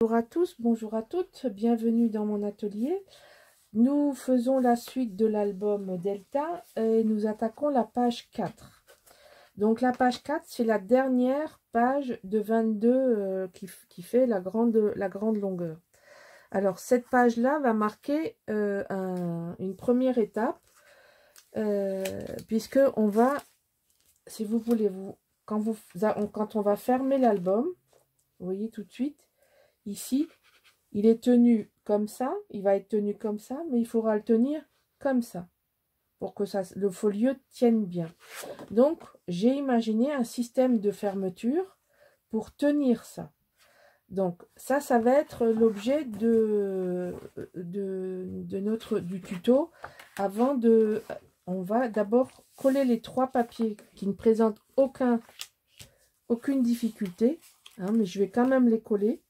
Bonjour à tous, bonjour à toutes, bienvenue dans mon atelier. Nous faisons la suite de l'album Delta et nous attaquons la page 4. Donc la page 4, c'est la dernière page de 22 qui fait la grande longueur. Alors cette page-là va marquer une première étape puisque on va, si vous voulez, quand on va fermer l'album, vous voyez tout de suite, ici, il est tenu comme ça, il va être tenu comme ça, mais il faudra le tenir comme ça, pour que le folio tienne bien. Donc, j'ai imaginé un système de fermeture pour tenir ça. Donc, ça va être l'objet du tuto. On va d'abord coller les 3 papiers qui ne présentent aucune difficulté, hein, mais je vais quand même les coller.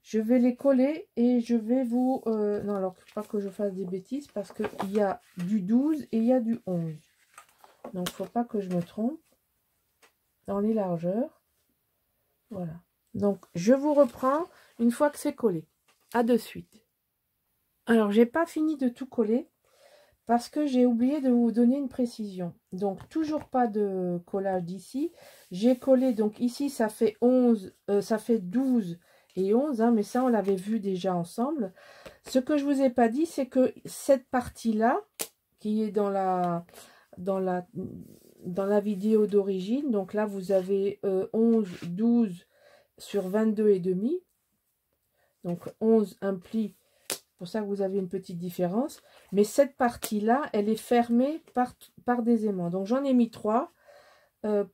Je vais les coller et je vais vous... non, alors, pas que je fasse des bêtises parce qu'il y a du 12 et il y a du 11. Donc, il ne faut pas que je me trompe dans les largeurs. Voilà. Donc, je vous reprends une fois que c'est collé. À de suite. Alors, j'ai pas fini de tout coller parce que j'ai oublié de vous donner une précision. Donc, toujours pas de collage d'ici. J'ai collé, donc ici, ça fait 11, ça fait 12 et 11, hein, mais ça on l'avait vu déjà ensemble. Ce que je vous ai pas dit, c'est que cette partie là qui est dans la vidéo d'origine, donc là vous avez 11 12 sur 22 et demi, donc 11 implie, pour ça que vous avez une petite différence, mais cette partie là elle est fermée par des aimants. Donc j'en ai mis 3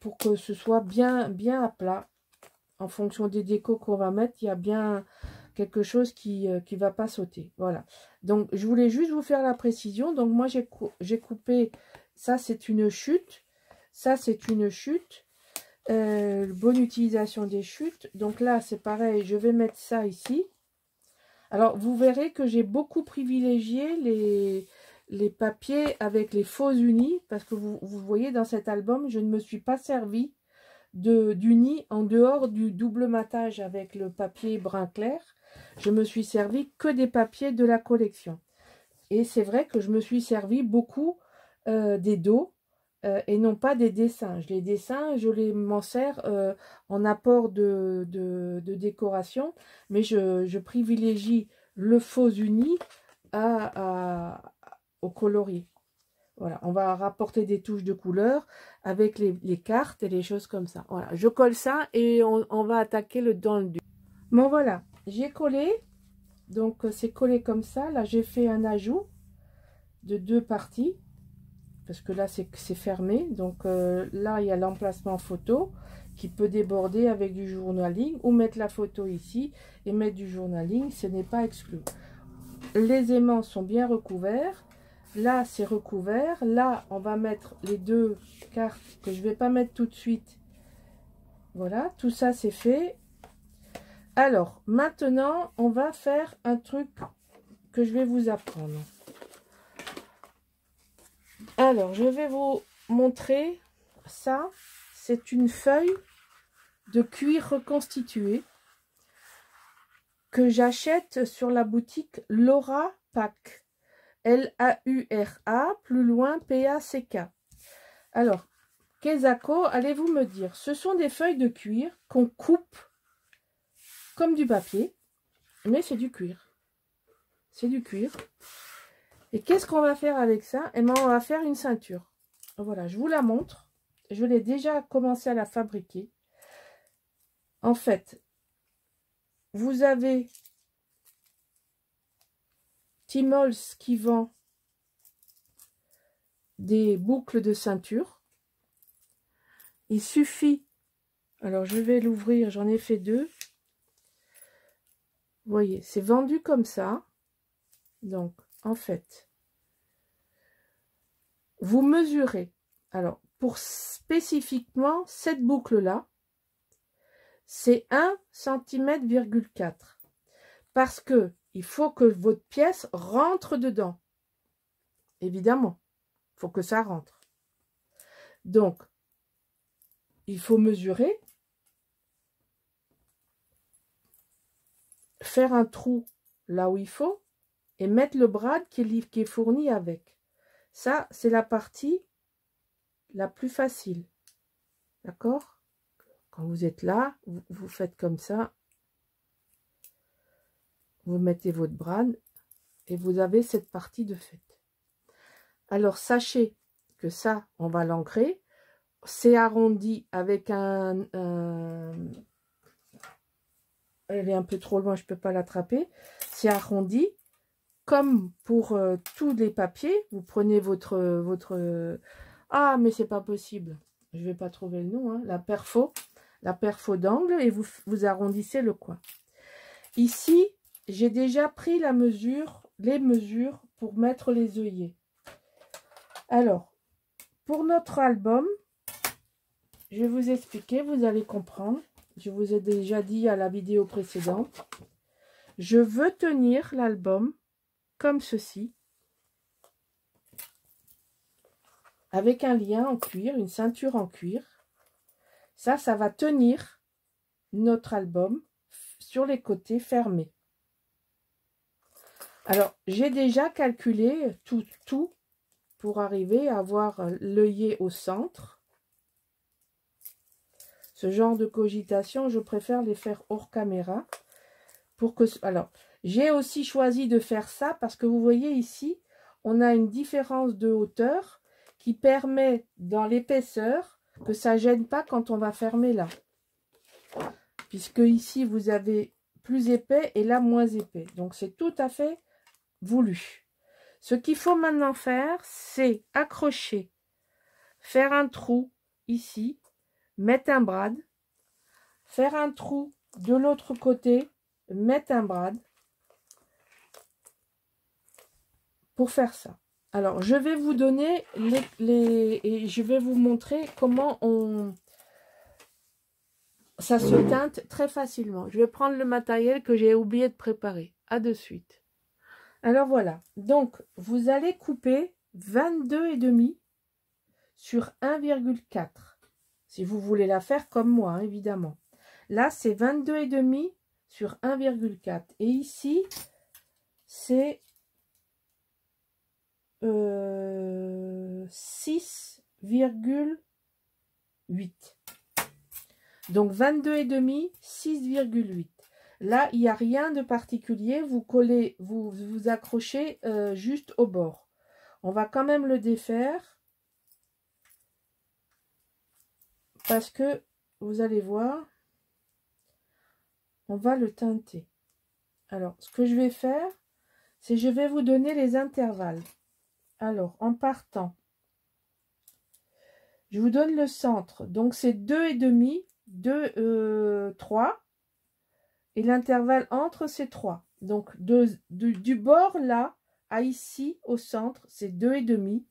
pour que ce soit bien à plat. En fonction des décos qu'on va mettre, il y a bien quelque chose qui va pas sauter. Voilà. Donc, je voulais juste vous faire la précision. Donc, moi, j'ai coupé... Ça, c'est une chute. Ça, c'est une chute. Bonne utilisation des chutes. Donc là, c'est pareil. Je vais mettre ça ici. Alors, vous verrez que j'ai beaucoup privilégié les papiers avec les faux unis. Parce que vous voyez, dans cet album, je ne me suis pas servi d'uni en dehors du double matage avec le papier brun clair. Je me suis servi que des papiers de la collection. Et c'est vrai que je me suis servi beaucoup des dos et non pas des dessins. Les dessins, m'en sers en apport de décoration, mais je privilégie le faux uni au coloris. Voilà, on va rapporter des touches de couleur avec les cartes et les choses comme ça. Voilà, je colle ça et on va attaquer dans le dur. Bon voilà, j'ai collé. Donc c'est collé comme ça. Là, j'ai fait un ajout de 2 parties. Parce que là, c'est fermé. Donc là, il y a l'emplacement photo qui peut déborder avec du journaling. Ou mettre la photo ici et mettre du journaling. Ce n'est pas exclu. Les aimants sont bien recouverts. Là, c'est recouvert. Là, on va mettre les 2 cartes que je ne vais pas mettre tout de suite. Voilà, tout ça, c'est fait. Alors, maintenant, on va faire un truc que je vais vous apprendre. Alors, je vais vous montrer ça. C'est une feuille de cuir reconstitué que j'achète sur la boutique Laura Pack. L-A-U-R-A, plus loin P-A-C-K. Alors, Kezako, allez-vous me dire, ce sont des feuilles de cuir qu'on coupe comme du papier, mais c'est du cuir. C'est du cuir. Et qu'est-ce qu'on va faire avec ça? Eh bien, on va faire une ceinture. Voilà, je vous la montre. Je l'ai déjà commencé à la fabriquer. En fait, vous avez Timols qui vend des boucles de ceinture. Il suffit, alors je vais l'ouvrir, j'en ai fait 2. Vous voyez, c'est vendu comme ça. Donc, en fait, vous mesurez. Alors, pour spécifiquement cette boucle-là, c'est 1,4 cm. Parce que il faut que votre pièce rentre dedans. Évidemment, il faut que ça rentre. Donc, il faut mesurer. faire un trou là où il faut et mettre le brad qui est fourni avec. Ça, c'est la partie la plus facile. D'accord? Quand vous êtes là, vous faites comme ça. Vous mettez votre brad et vous avez cette partie de fait. Alors, sachez que ça, on va l'ancrer. C'est arrondi avec un... Elle est un peu trop loin, je ne peux pas l'attraper. C'est arrondi. Comme pour tous les papiers, vous prenez votre... Ah, mais c'est pas possible. Je vais pas trouver le nom. Hein. La perfo d'angle et vous arrondissez le coin. Ici, j'ai déjà pris les mesures pour mettre les œillets. Alors, pour notre album, je vais vous expliquer, vous allez comprendre. Je vous ai déjà dit à la vidéo précédente. Je veux tenir l'album comme ceci, avec un lien en cuir, une ceinture en cuir. Ça va tenir notre album sur les côtés fermés. Alors, j'ai déjà calculé tout pour arriver à avoir l'œillet au centre. Ce genre de cogitation, je préfère les faire hors caméra. Alors, j'ai aussi choisi de faire ça parce que vous voyez ici, on a une différence de hauteur qui permet dans l'épaisseur que ça ne gêne pas quand on va fermer là. Puisque ici, vous avez plus épais et là, moins épais. Donc, c'est tout à fait voulu. Ce qu'il faut maintenant faire, c'est accrocher, faire un trou ici, mettre un brad, faire un trou de l'autre côté, mettre un brad pour faire ça. Alors, je vais vous donner et je vais vous montrer comment ça se teinte très facilement. Je vais prendre le matériel que j'ai oublié de préparer. À de suite. Alors voilà. Donc, vous allez couper 22,5 sur 1,4. Si vous voulez la faire comme moi, hein, évidemment. Là, c'est 22,5 sur 1,4. Et ici, c'est 6,8. Donc 22,5, 6,8. Là, il n'y a rien de particulier. Vous collez, vous accrochez juste au bord. On va quand même le défaire. Parce que, vous allez voir, on va le teinter. Alors, ce que je vais faire, c'est je vais vous donner les intervalles. Alors, en partant, je vous donne le centre. Donc, c'est 2,5, 3. Et l'intervalle entre, c'est 3. Donc, du bord là à ici, au centre, c'est 2,5.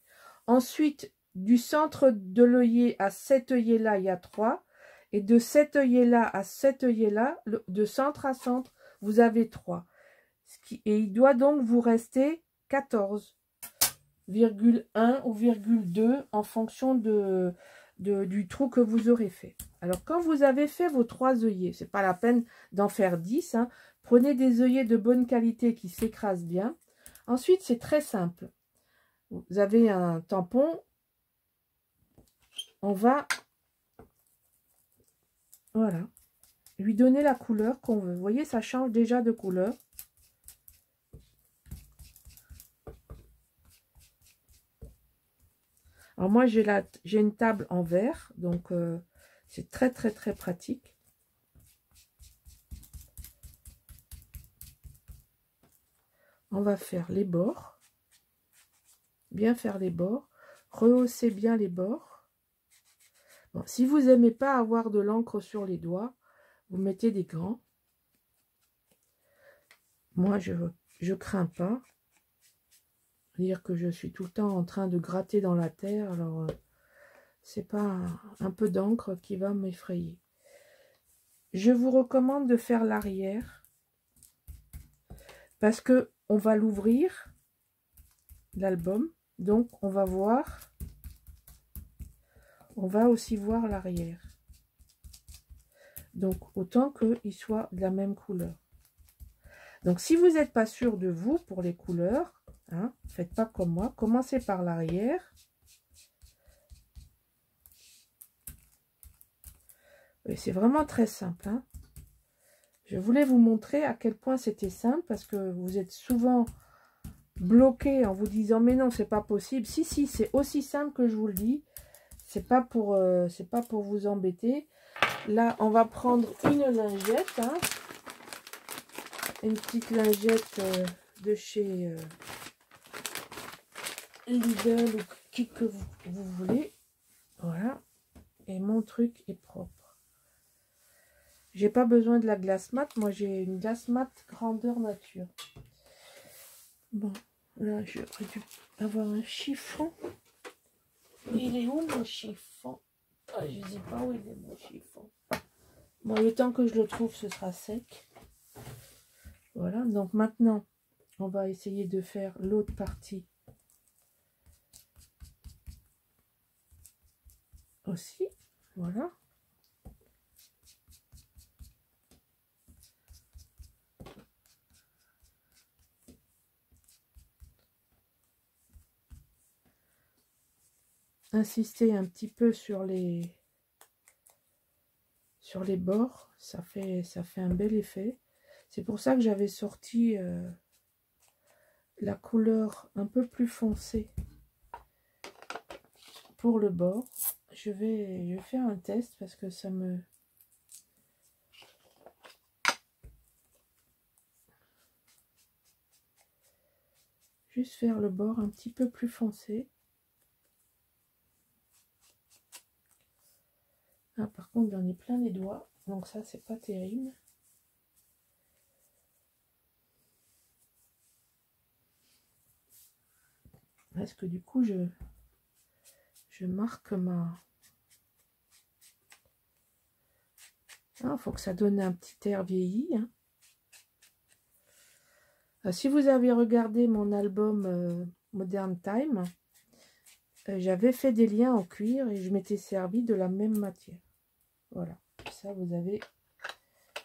Ensuite, du centre de l'œillet à cet œillet-là, il y a 3. Et de cet œillet-là à cet œillet-là, de centre à centre, vous avez 3. Et il doit donc vous rester 14,1 ou 2 en fonction du trou que vous aurez fait. Alors, quand vous avez fait vos 3 œillets, c'est pas la peine d'en faire 10. Hein, prenez des œillets de bonne qualité qui s'écrasent bien. Ensuite, c'est très simple. Vous avez un tampon. On va, voilà, lui donner la couleur qu'on veut. Vous voyez, ça change déjà de couleur. Alors moi, j'ai une table en verre, donc c'est très pratique. On va faire les bords, bien faire les bords, rehausser bien les bords. Bon, si vous n'aimez pas avoir de l'encre sur les doigts, vous mettez des gants. Moi, je crains pas. Dire que je suis tout le temps en train de gratter dans la terre, alors c'est pas un peu d'encre qui va m'effrayer. Je vous recommande de faire l'arrière parce que on va l'ouvrir, l'album, donc on va aussi voir l'arrière. Donc autant qu'il soit de la même couleur. Donc, si vous n'êtes pas sûr de vous pour les couleurs, hein, faites pas comme moi. Commencez par l'arrière. Et c'est vraiment très simple. Hein. Je voulais vous montrer à quel point c'était simple parce que vous êtes souvent bloqué en vous disant mais non, c'est pas possible. Si, si, c'est aussi simple que je vous le dis. C'est pas pour vous embêter. Là, on va prendre une lingette. Hein. Une petite lingette de chez Lidl ou qui que vous voulez. Voilà. Et mon truc est propre. J'ai pas besoin de la glace mat. Moi, j'ai une glace mat grandeur nature. Bon, là, j'aurais dû avoir un chiffon. Il est où mon chiffon? Ah, je ne sais pas où il est mon chiffon. Bon, le temps que je le trouve, ce sera sec. Voilà, donc maintenant, on va essayer de faire l'autre partie aussi. Voilà. Insister un petit peu sur les bords, ça fait un bel effet. C'est pour ça que j'avais sorti la couleur un peu plus foncée pour le bord. Je vais faire un test parce que ça me... Juste faire le bord un petit peu plus foncé. Ah, par contre, j'en ai plein les doigts, donc ça, c'est pas terrible. Parce que du coup, je marque ma... Ah, faut que ça donne un petit air vieilli. Hein. Si vous avez regardé mon album Modern Time, j'avais fait des liens en cuir et je m'étais servi de la même matière. Voilà, ça vous avez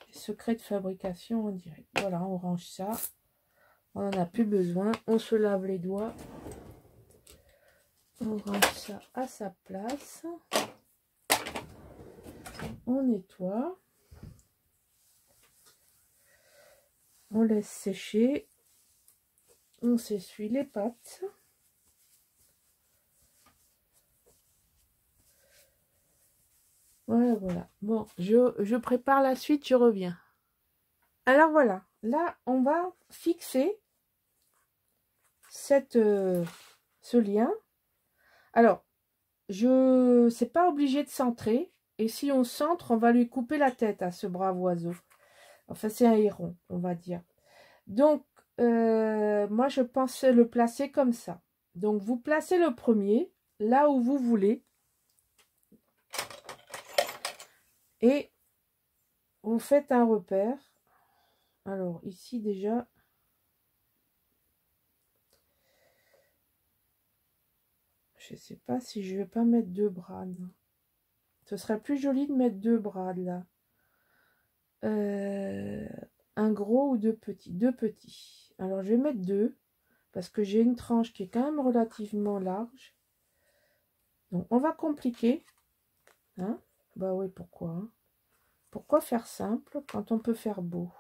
les secrets de fabrication en direct. Voilà, on range ça. On n'en a plus besoin. On se lave les doigts. On range ça à sa place. On nettoie. On laisse sécher. On s'essuie les pattes. Voilà, voilà. Bon, je prépare la suite, je reviens. Alors voilà, là, on va fixer ce lien. Alors, c'est pas obligé de centrer. Et si on centre, on va lui couper la tête à ce brave oiseau. Enfin, c'est un héron, on va dire. Donc, moi, je pensais le placer comme ça. Donc, vous placez le premier là où vous voulez. Et vous faites un repère. Alors, ici, déjà... Je sais pas si je vais pas mettre 2 brades. Ce serait plus joli de mettre 2 brades, là. Un gros ou 2 petits? 2 petits. Alors, je vais mettre 2. Parce que j'ai une tranche qui est quand même relativement large. Donc, on va compliquer. Hein? Bah oui, pourquoi? Hein? Pourquoi faire simple quand on peut faire beau?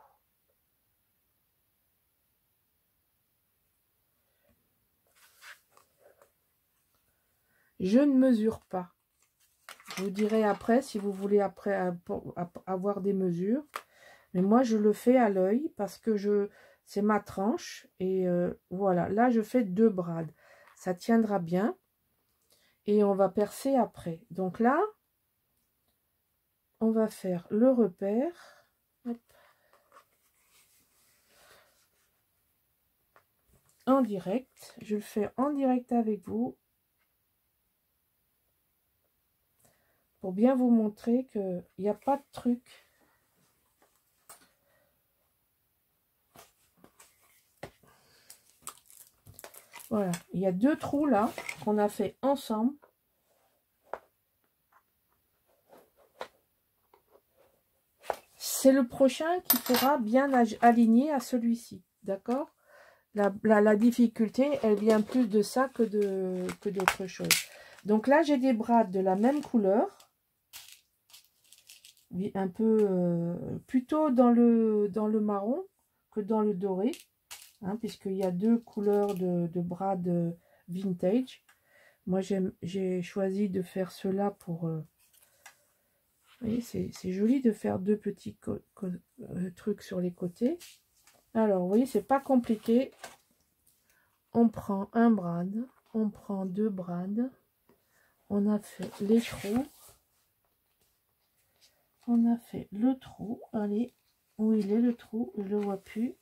Je ne mesure pas. Je vous dirai après si vous voulez après avoir des mesures. Mais moi, je le fais à l'œil parce que c'est ma tranche. Et voilà, là, je fais 2 brades. Ça tiendra bien. Et on va percer après. Donc là, on va faire le repère. Hop. En direct. Je le fais en direct avec vous. Pour bien vous montrer qu'il n'y a pas de truc. Voilà, il y a 2 trous là qu'on a fait ensemble. c'est le prochain qu'il faudra bien aligner à celui-ci, d'accord? La difficulté, elle vient plus de ça que d'autre chose. Donc là, j'ai des brades de la même couleur, un peu plutôt dans le marron que dans le doré, hein, puisqu'il y a deux couleurs de brades vintage. Moi, j'ai choisi de faire cela pour... vous voyez, c'est joli de faire deux petits trucs sur les côtés. Alors, vous voyez, c'est pas compliqué. On prend un brad, on prend deux brades. On a fait les trous. On a fait le trou. Allez, où il est le trou? Je le vois plus.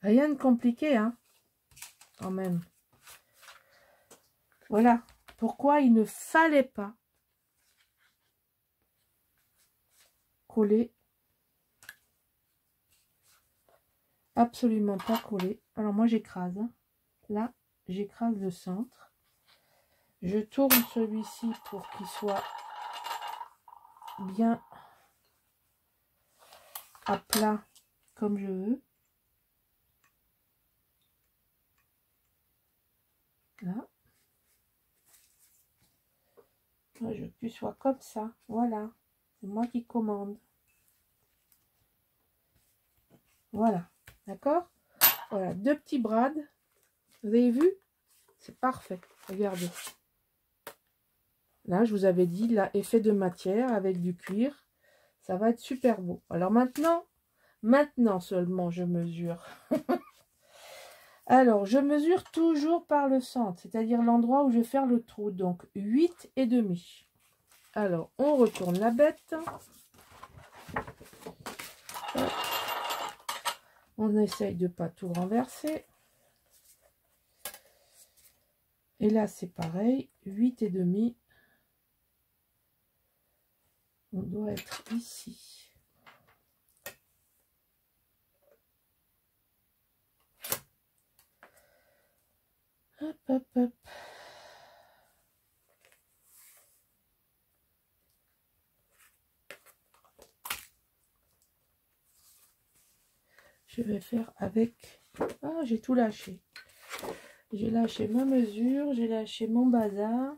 Rien de compliqué, hein, quand même. Voilà pourquoi il ne fallait pas coller. Absolument pas coller. Alors moi j'écrase. Hein. Là, j'écrase le centre. Je tourne celui-ci pour qu'il soit bien à plat comme je veux. Là. Moi, je veux qu'il soit comme ça. Voilà. C'est moi qui commande. Voilà. D'accord? Voilà. Deux petits brades. Vous avez vu? C'est parfait. Regardez. Là, je vous avais dit, là, effet de matière avec du cuir. Ça va être super beau. Alors maintenant seulement, je mesure. Alors, je mesure toujours par le centre, c'est-à-dire l'endroit où je vais faire le trou. Donc, 8,5. Alors, on retourne la bête. On essaye de ne pas tout renverser. Et là, c'est pareil, 8,5. On doit être ici. Hop, hop, hop. Je vais faire avec... Ah, j'ai tout lâché. J'ai lâché ma mesure, j'ai lâché mon bazar.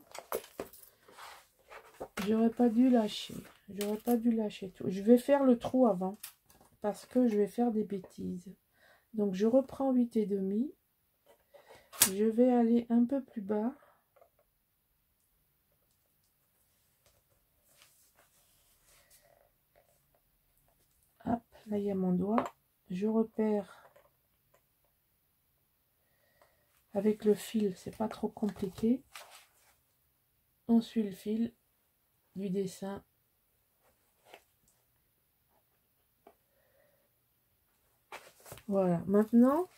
J'aurais pas dû lâcher. J'aurais pas dû lâcher tout. Je vais faire le trou avant. Parce que je vais faire des bêtises. Donc, je reprends 8,5. Je vais aller un peu plus bas. Hop, là, il y a mon doigt. Je repère avec le fil. C'est pas trop compliqué. On suit le fil du dessin. Voilà. Maintenant,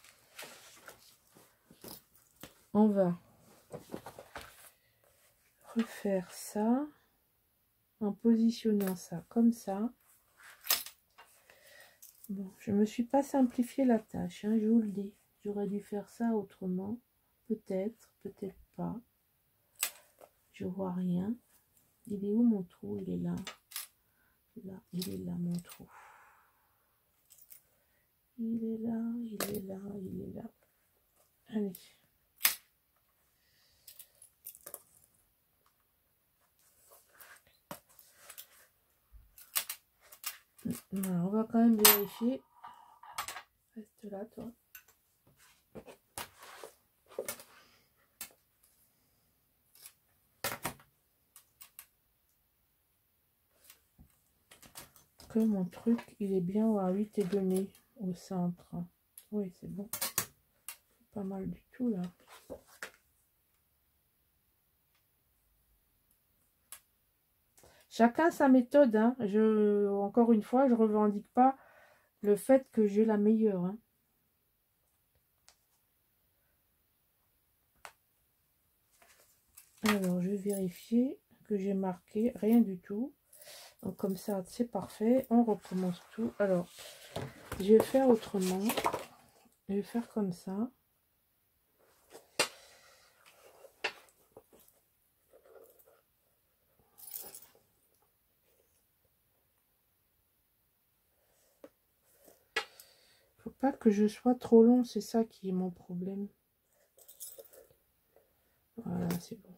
on va refaire ça en positionnant ça comme ça. Bon, je me suis pas simplifié la tâche, hein, je vous le dis. J'aurais dû faire ça autrement. Peut-être, peut-être pas. Je vois rien. Il est où mon trou? Il est là. Là, il est là mon trou. Il est là, il est là, il est là. Allez. Voilà, on va quand même vérifier. Reste là, toi. Que mon truc, il est bien à 8,5 au centre. Oui, c'est bon. Pas mal du tout, là. Chacun sa méthode, hein. Encore une fois, je ne revendique pas le fait que j'ai la meilleure. Hein. Alors, je vais vérifier que j'ai marqué rien du tout. Donc, comme ça, c'est parfait. On recommence tout. Alors, je vais faire autrement. Je vais faire comme ça. pas que je sois trop long, c'est ça qui est mon problème. Voilà, c'est bon.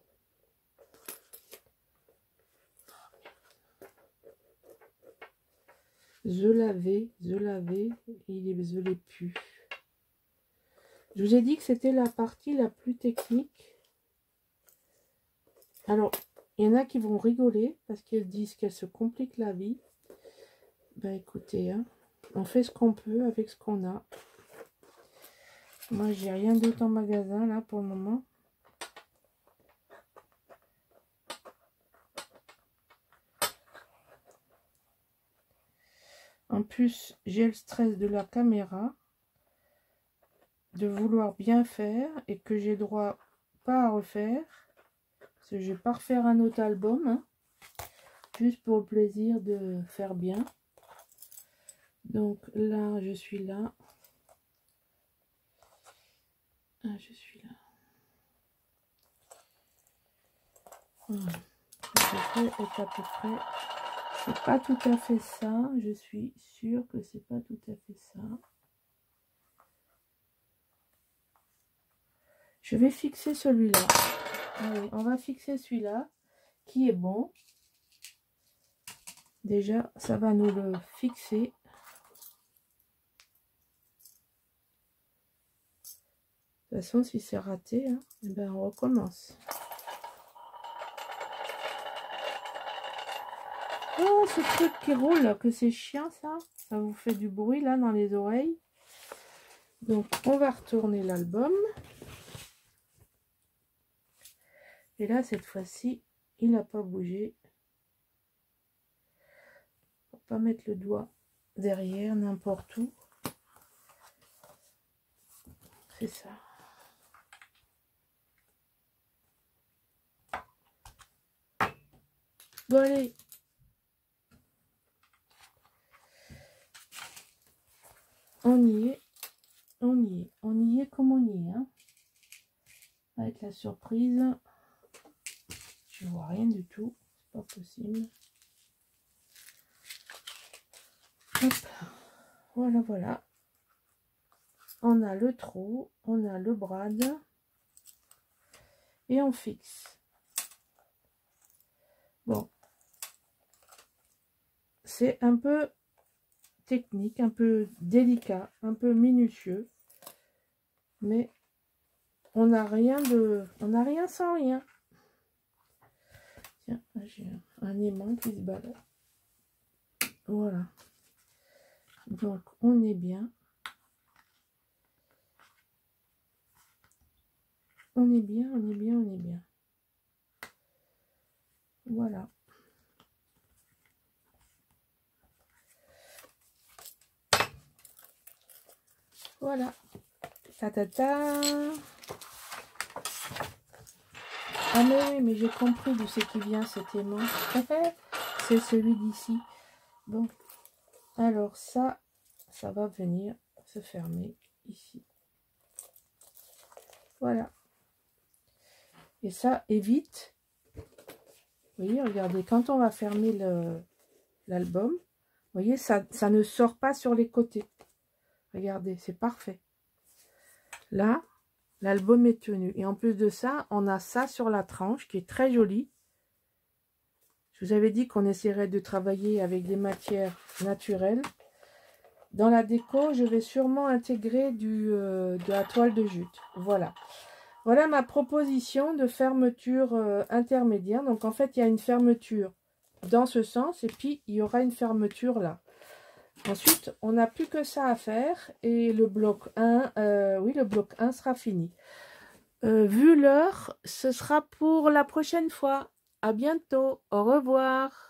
Je l'avais, je l'ai plus. Je vous ai dit que c'était la partie la plus technique. Alors, il y en a qui vont rigoler parce qu'elles disent qu'elles se compliquent la vie. Ben écoutez, hein, on fait ce qu'on peut avec ce qu'on a. Moi, j'ai rien d'autre en magasin là pour le moment. En plus, j'ai le stress de la caméra, de vouloir bien faire et que j'ai droit pas à refaire. Parce que je vais pas refaire un autre album, hein, juste pour le plaisir de faire bien. Donc là, je suis là. Ah, je suis là. Voilà. Est à peu près. C'est pas tout à fait ça. Je suis sûre que c'est pas tout à fait ça. Je vais fixer celui-là. Allez, on va fixer celui-là qui est bon. Déjà, ça va nous le fixer. De toute façon, si c'est raté, hein, eh ben on recommence. Oh, ce truc qui roule, là, que c'est chiant, ça. Ça vous fait du bruit, là, dans les oreilles. Donc, on va retourner l'album. Et là, cette fois-ci, il n'a pas bougé. Faut pas mettre le doigt derrière, n'importe où. C'est ça. Bon, allez. On y est. On y est. On y est comme on y est. Hein. Avec la surprise. Je vois rien du tout. C'est pas possible. Hop. Voilà, voilà. On a le trou. On a le brad. Et on fixe. Bon. C'est un peu technique, un peu délicat, un peu minutieux. Mais on n'a rien sans rien. Tiens, j'ai un aimant qui se balade. Voilà. Donc, on est bien. On est bien, on est bien, on est bien. Voilà. Voilà. Ta ta ta. Ah mais oui, mais j'ai compris d'où c'est qui vient cet aimant. C'est celui d'ici. Bon. Alors ça va venir se fermer ici. Voilà. Et ça évite. Vous voyez, regardez, quand on va fermer l'album, vous voyez, ça ne sort pas sur les côtés. Regardez, c'est parfait. Là, l'album est tenu. Et en plus de ça, on a ça sur la tranche qui est très joli. Je vous avais dit qu'on essaierait de travailler avec des matières naturelles. Dans la déco, je vais sûrement intégrer de la toile de jute. Voilà. Voilà ma proposition de fermeture intermédiaire. Donc en fait, il y a une fermeture dans ce sens et puis il y aura une fermeture là. Ensuite, on n'a plus que ça à faire et le bloc 1, oui, le bloc 1 sera fini. Vu l'heure, ce sera pour la prochaine fois. À bientôt. Au revoir.